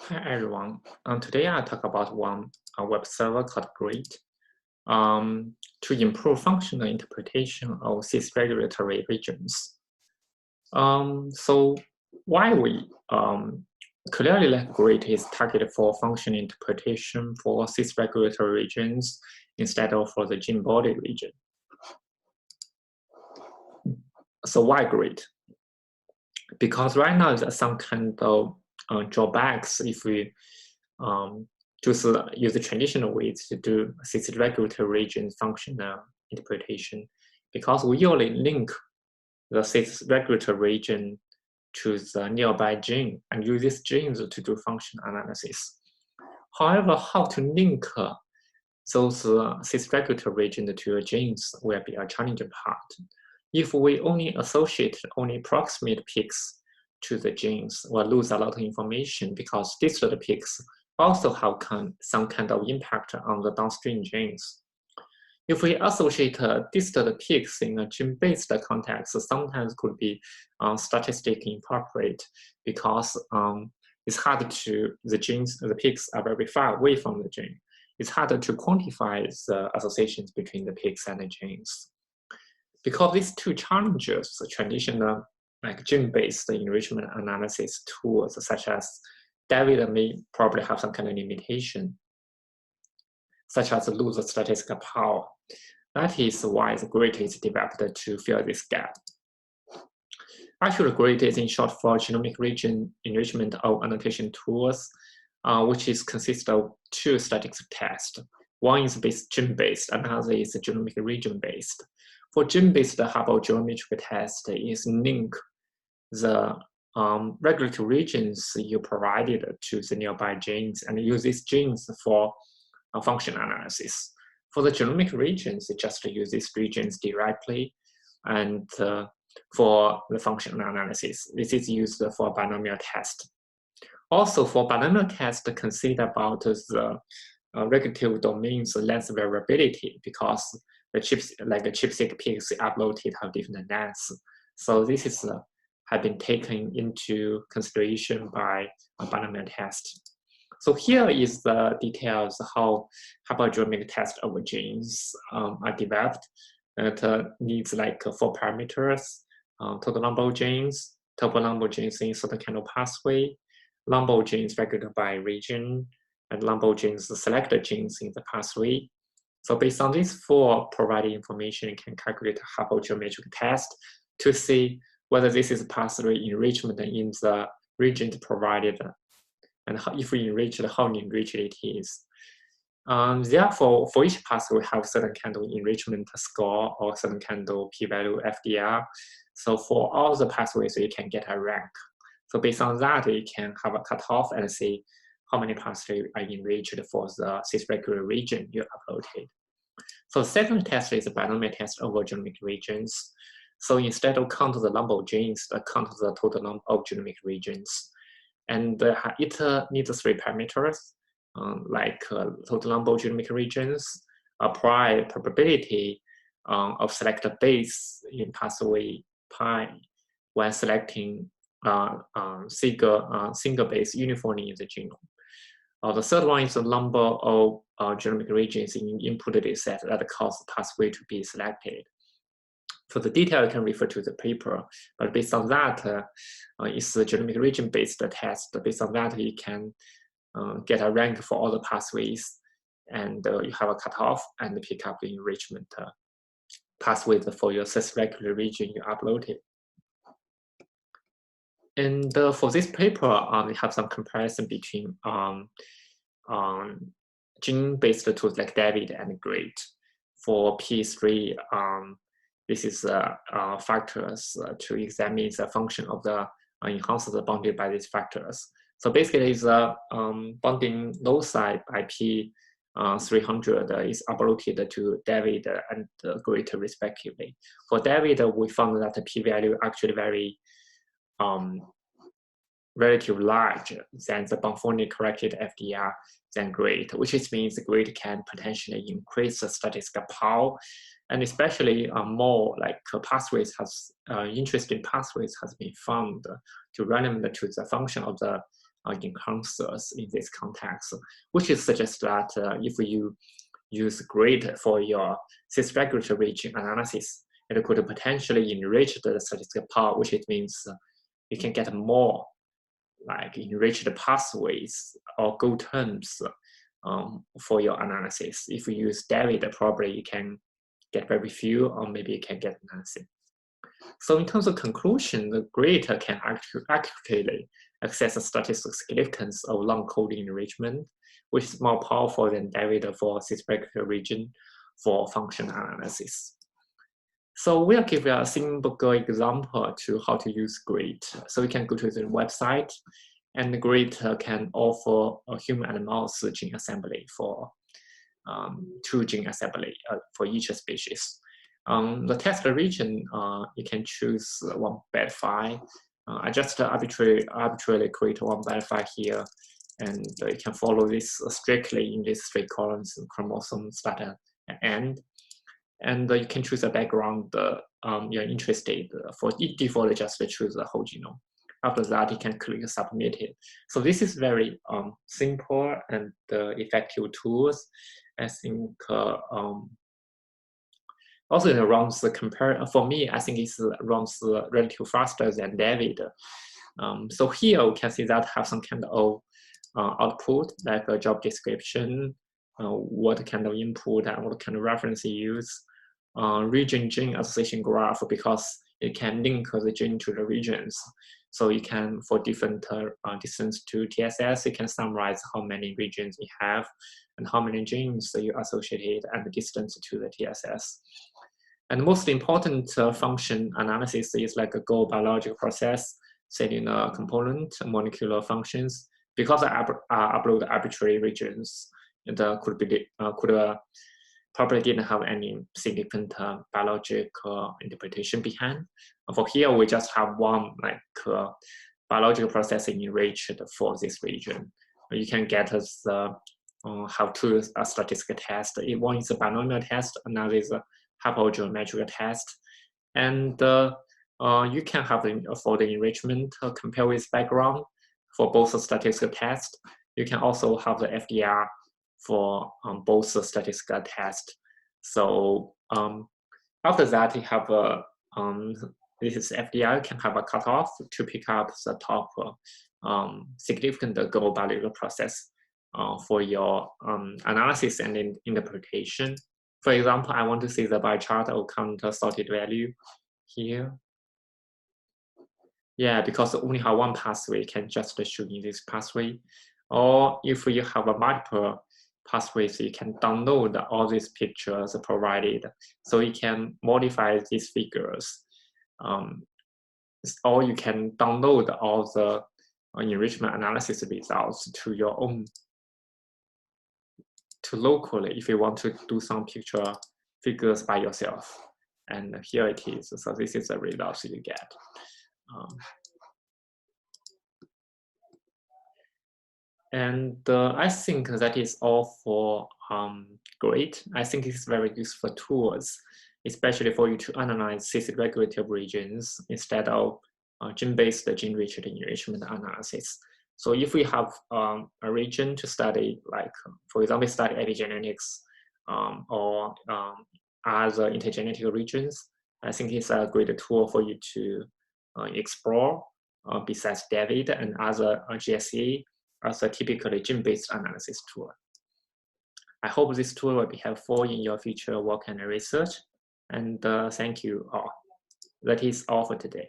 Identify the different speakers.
Speaker 1: Hi everyone. Today I talk about one web server called Grid to improve functional interpretation of cis-regulatory regions. So why we clearly like Grid is targeted for functional interpretation for cis-regulatory regions instead of for the gene-body region. So why Grid? Because right now there's some kind of drawbacks if we just use the traditional ways to do cis-regulatory region functional interpretation, because we usually link the cis-regulatory region to the nearby gene and use these genes to do function analysis. However, how to link those cis-regulatory regions to your genes will be a challenging part. If we only associate only proximate peaks to the genes, we'll lose a lot of information because distant peaks also have some kind of impact on the downstream genes. If we associate distant peaks in a gene-based context, sometimes could be statistically inappropriate because it's hard to, the peaks are very far away from the gene. It's harder to quantify the associations between the peaks and the genes. Because these two challenges, the traditional like gene-based enrichment analysis tools such as David may probably have some kind of limitation, such as lose the statistical power. That is why the Grid is developed to fill this gap. Actually, Grid is in short for genomic region enrichment of annotation tools, which consists of two statistical tests. One is gene-based, another is genomic region-based. For gene-based Hubble geometric test is link the regulatory regions you provided to the nearby genes and use these genes for function analysis. For the genomic regions, you just use these regions directly and for the functional analysis. This is used for binomial test. Also for binomial test, consider about the regulative domains length variability because the chips, like the ChIP-seq peaks uploaded have different lengths. So this is have been taken into consideration by a binomial test. So here is the details how hypergeometric test of genes are developed. It needs like 4 parameters: total number of genes, total number of genes in certain kind of pathway, number of genes regulated by region, and number of genes selected genes in the pathway. So based on these 4 provided information, you can calculate a hypergeometric test to see whether this is pathway enrichment in the region provided, and if we enrich it, how enriched it is. Therefore, for each pathway, we have certain kind of enrichment score or certain kind of p-value FDR. So for all the pathways, you can get a rank. So based on that, you can have a cutoff and see how many pathways are enriched for the cis-regulatory region you uploaded. So the second test is a binomial test over genomic regions. So instead of count the number of genes, count the total number of genomic regions. And it needs 3 parameters, like total number of genomic regions, apply probability of selected base in pathway pi when selecting single base uniformly in the genome. The third one is the number of genomic regions in input data set that cause the pathway to be selected. For the detail, you can refer to the paper, but based on that, it's a genomic region-based test. Based on that, you can get a rank for all the pathways, and you have a cutoff and pick up the enrichment pathways for your cis-regulatory region you uploaded. And for this paper, we have some comparison between gene-based tools like David and Grid. For P3, this is factors to examine the function of the enhancers bounded by these factors. So basically, the bounding loci by P300 is uploaded to David and Grid respectively. For David, we found that the p-value actually very relatively large than the Bonfoni corrected FDR than Grid, which means Grid can potentially increase the statistical power, and especially more like pathways interesting pathways has been found to relevant to the function of the encounters in this context, which suggests that if you use GRID for your cis-regulatory region analysis, it could potentially enrich the statistical power, which it means you can get more like enriched pathways or goal terms for your analysis. If you use David, probably you can get very few, or maybe you can get nothing. So in terms of conclusion, the GRID can accurately assess the statistical significance of long coding enrichment, which is more powerful than David for cis-regulatory region for function analysis. So we'll give a simple example to how to use GRID. So we can go to the website, and the GRID can offer a human and mouse gene assembly for 2 gene assembly for each species. The test region, you can choose one bed file. I just arbitrarily create one bed file here, and you can follow this strictly in these 3 columns: chromosome, start, and end. And you can choose a background you're interested. For default, just choose the whole genome. After that, you can click submit it. So this is very simple and effective tools. I think also it runs for me, I think it runs relatively faster than David. So here we can see that have some kind of output, like a job description, what kind of input and what kind of reference you use, region-gene association graph, because it can link the gene to the regions. So you can, for different distance to TSS, you can summarize how many regions you have and how many genes you associated and the distance to the TSS. And the most important function analysis is like a Go biological process, setting a component, molecular functions. Because I upload arbitrary regions, it probably didn't have any significant biological interpretation behind. For here, we just have one biological processing enriched for this region. You can get us have 2 statistical tests. One is a binomial test, another is a hypergeometric test. And you can have for the enrichment compare with background for both statistical tests. You can also have the FDR for both statistical tests. So after that, you have this is FDR, you can have a cutoff to pick up the top significant global biological process for your analysis and interpretation. For example, I want to see the bar chart of count sorted value here. Yeah, because only have one pathway, can just show in this pathway. Or if you have a multiple pathways, you can download all these pictures provided. So you can modify these figures. Or you can download all the enrichment analysis results to your own, to locally, if you want to do some figures by yourself. And here it is. So this is the results you get. I think that is all for GRID. I think it's very useful tools, especially for you to analyze cis-regulatory regions instead of gene-based gene-rich enrichment analysis. So if we have a region to study, like for example, study epigenetics or other intergenetic regions, I think it's a great tool for you to explore besides David and other GSE as a typically gene-based analysis tool. I hope this tool will be helpful in your future work and research. And thank you all. That is all for today.